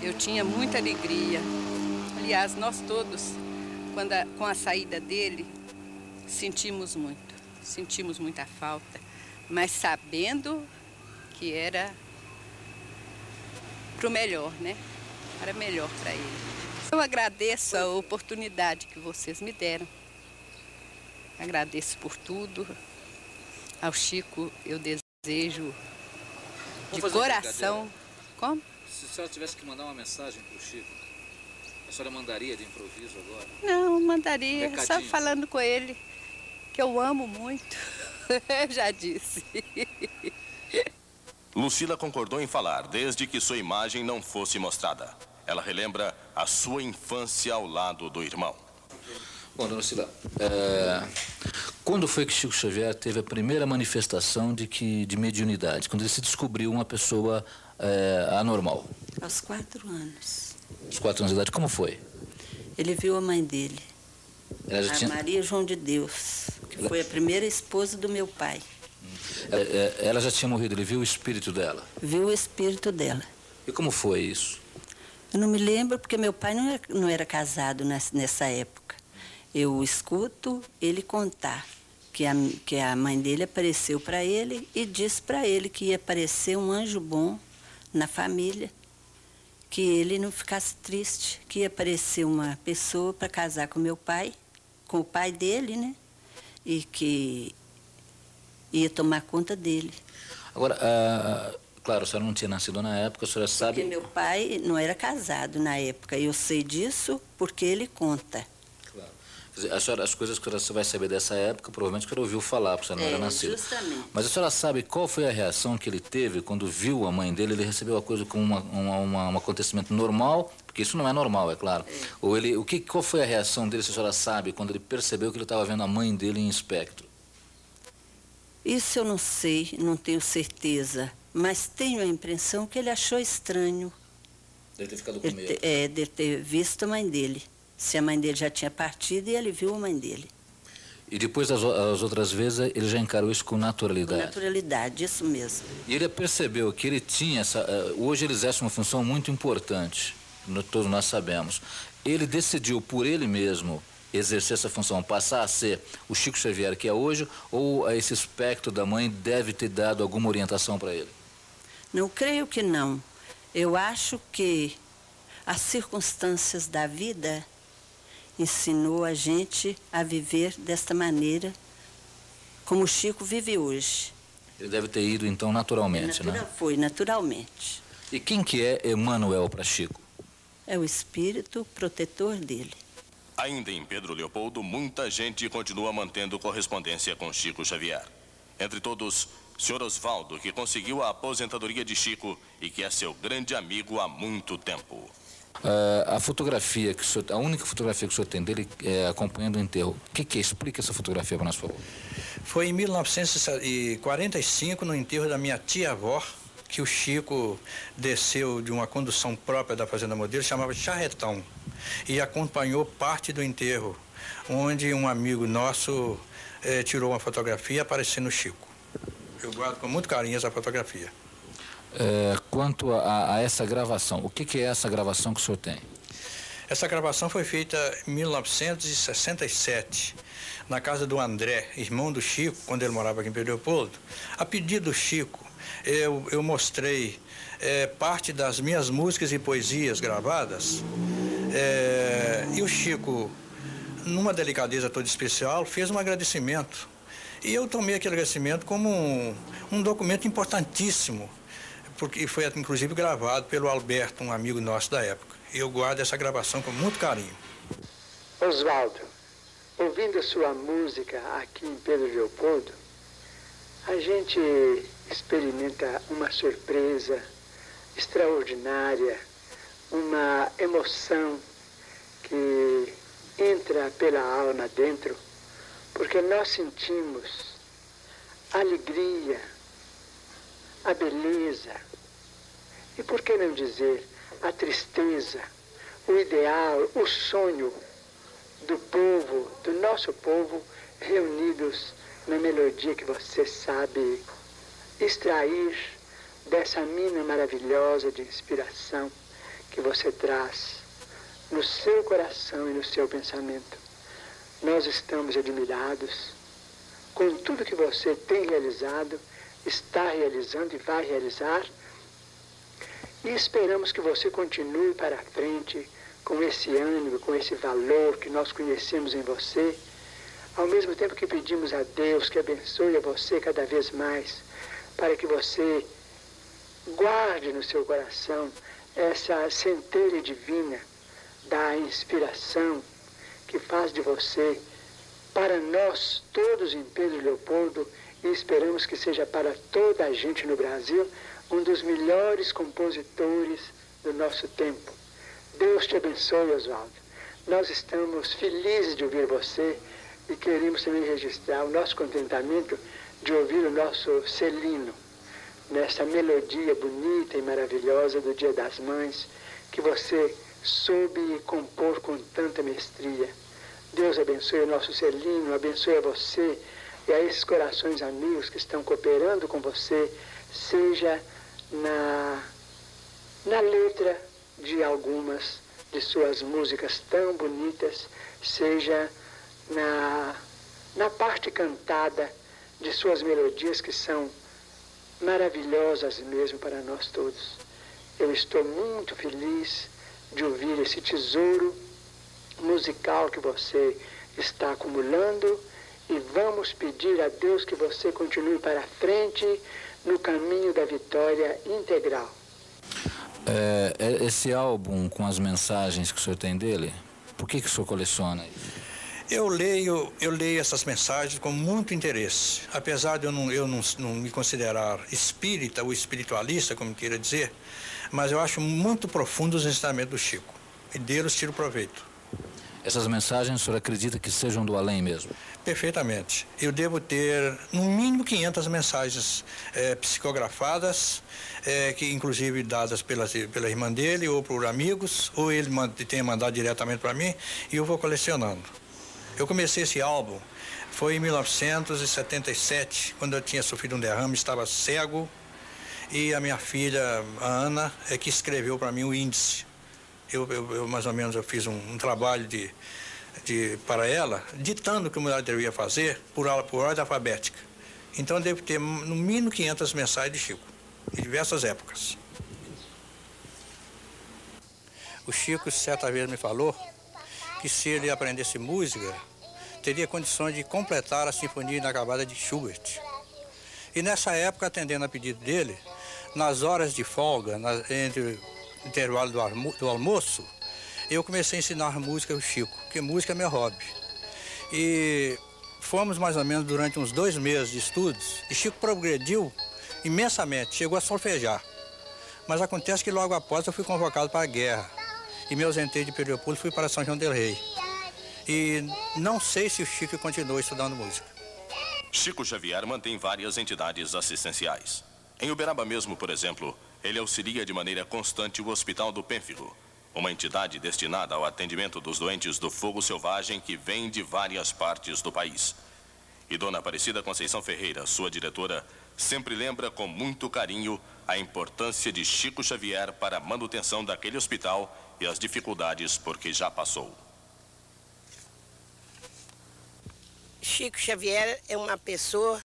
eu tinha muita alegria. Aliás, nós todos, com a saída dele, sentimos muita falta, mas sabendo que era para o melhor, né? Era melhor para ele. Eu agradeço a oportunidade que vocês me deram. Agradeço por tudo. Ao Chico eu desejo de coração. Como? Se a senhora tivesse que mandar uma mensagem para o Chico, a senhora mandaria de improviso agora? Não, mandaria, Recadinho. só falando com ele, que eu amo muito. Eu já disse. Lucila concordou em falar, desde que sua imagem não fosse mostrada. Ela relembra a sua infância ao lado do irmão. Bom, dona Lucila, quando foi que Chico Xavier teve a primeira manifestação de mediunidade? Quando ele se descobriu uma pessoa anormal? Aos 4 anos. Aos 4 anos de idade, como foi? Ele viu a mãe dele, a Maria João de Deus, que foi a primeira esposa do meu pai. Ela já tinha morrido, ele viu o espírito dela? Viu o espírito dela. E como foi isso? Eu não me lembro, porque meu pai não era casado nessa época. Eu escuto ele contar que a mãe dele apareceu para ele e disse para ele que ia aparecer um anjo bom na família, que ele não ficasse triste, que ia aparecer uma pessoa para casar com meu pai, com o pai dele, né? E que ia tomar conta dele. Agora, claro, a senhora não tinha nascido na época, a senhora sabe... Porque meu pai não era casado na época, eu sei disso porque ele conta. Claro. Quer dizer, as coisas que você vai saber dessa época, provavelmente que ela ouviu falar, porque você não era nascido. Justamente. Mas a senhora sabe qual foi a reação que ele teve quando viu a mãe dele? Ele recebeu a coisa como um acontecimento normal, porque isso não é normal, é claro. Ou qual foi a reação dele, se a senhora sabe, quando ele percebeu que ele estava vendo a mãe dele em espectro? Isso eu não sei, não tenho certeza, mas tenho a impressão que ele achou estranho. Deve ter ficado com medo. De ter visto a mãe dele. Se a mãe dele já tinha partido e ele viu a mãe dele. E depois das outras vezes ele já encarou isso com naturalidade? Com naturalidade, isso mesmo. E ele percebeu que ele tinha hoje ele exerce uma função muito importante, todos nós sabemos. Ele decidiu por ele mesmo exercer essa função, passar a ser o Chico Xavier que é hoje, ou esse espectro da mãe deve ter dado alguma orientação para ele? Não, creio que não. Eu acho que as circunstâncias da vida ensinou a gente a viver desta maneira, como o Chico vive hoje. Ele deve ter ido, então, naturalmente, né? Foi, naturalmente. E quem que é Emmanuel para Chico? É o espírito protetor dele. Ainda em Pedro Leopoldo, muita gente continua mantendo correspondência com Chico Xavier. Entre todos, Sr. Osvaldo, que conseguiu a aposentadoria de Chico e que é seu grande amigo há muito tempo. A fotografia a única fotografia que o senhor tem dele acompanhando o enterro, o que é? Explica essa fotografia para nós, por favor. Foi em 1945, no enterro da minha tia-avó, que o Chico desceu de uma condução própria da Fazenda Modelo, chamava Charretão, e acompanhou parte do enterro, onde um amigo nosso tirou uma fotografia aparecendo o Chico. Eu guardo com muito carinho essa fotografia. Quanto a essa gravação, o que é essa gravação que o senhor tem? Essa gravação foi feita em 1967, na casa do André, irmão do Chico, quando ele morava aqui em Pedro Leopoldo. A pedido do Chico, eu mostrei parte das minhas músicas e poesias gravadas, e o Chico, numa delicadeza toda especial, fez um agradecimento. E eu tomei aquele agradecimento como um documento importantíssimo, porque foi inclusive gravado pelo Alberto, um amigo nosso da época. E eu guardo essa gravação com muito carinho. Osvaldo, ouvindo a sua música aqui em Pedro Leopoldo, a gente experimenta uma surpresa extraordinária, uma emoção que entra pela alma dentro, porque nós sentimos a alegria, a beleza e, por que não dizer, a tristeza, o ideal, o sonho do povo, do nosso povo, reunidos na melodia que você sabe extrair dessa mina maravilhosa de inspiração que você traz no seu coração e no seu pensamento. Nós estamos admirados com tudo que você tem realizado, está realizando e vai realizar, e esperamos que você continue para frente com esse ânimo, com esse valor que nós conhecemos em você, ao mesmo tempo que pedimos a Deus que abençoe a você cada vez mais, para que você guarde no seu coração essa centelha divina da inspiração que faz de você, para nós todos em Pedro Leopoldo, e esperamos que seja para toda a gente no Brasil, um dos melhores compositores do nosso tempo. Deus te abençoe, Oswaldo. Nós estamos felizes de ouvir você e queremos também registrar o nosso contentamento de ouvir o nosso Celino nessa melodia bonita e maravilhosa do Dia das Mães que você soube compor com tanta mestria. Deus abençoe o nosso Celino, abençoe a você e a esses corações amigos que estão cooperando com você, seja na letra de algumas de suas músicas tão bonitas, seja na parte cantada de suas melodias que são maravilhosas mesmo para nós todos. Eu estou muito feliz de ouvir esse tesouro musical que você está acumulando e vamos pedir a Deus que você continue para frente no caminho da vitória integral. Esse álbum com as mensagens que o senhor tem dele, por que o senhor coleciona isso? Eu leio essas mensagens com muito interesse. Apesar de eu não me considerar espírita ou espiritualista, como queira dizer, mas eu acho muito profundo os ensinamentos do Chico. E deles tiro proveito. Essas mensagens o senhor acredita que sejam do além mesmo? Perfeitamente. Eu devo ter, no mínimo, 500 mensagens psicografadas, que inclusive dadas pela irmã dele, ou por amigos, ou ele tenha mandado diretamente para mim, e eu vou colecionando. Eu comecei esse álbum, foi em 1977, quando eu tinha sofrido um derrame, estava cego, e a minha filha, a Ana, é que escreveu para mim o índice. Eu mais ou menos, eu fiz um trabalho para ela, ditando o que ela deveria fazer por ordem alfabética. Então, eu devo ter, no mínimo, 500 mensagens de Chico, em diversas épocas. O Chico, certa vez, me falou que se ele aprendesse música, teria condições de completar a Sinfonia Inacabada de Schubert. E nessa época, atendendo a pedido dele, nas horas de folga, entre o intervalo do almoço, eu comecei a ensinar música ao Chico, porque música é meu hobby. E fomos mais ou menos durante uns 2 meses de estudos, e Chico progrediu imensamente, chegou a solfejar. Mas acontece que logo após eu fui convocado para a guerra, e me ausentei de Pedro Leopoldo e fui para São João del Rei. E não sei se o Chico continuou estudando música. Chico Xavier mantém várias entidades assistenciais. Em Uberaba mesmo, por exemplo, ele auxilia de maneira constante o Hospital do Pênfigo, uma entidade destinada ao atendimento dos doentes do fogo selvagem que vem de várias partes do país. E Dona Aparecida Conceição Ferreira, sua diretora, sempre lembra com muito carinho a importância de Chico Xavier para a manutenção daquele hospital e as dificuldades por que já passou. Chico Xavier é uma pessoa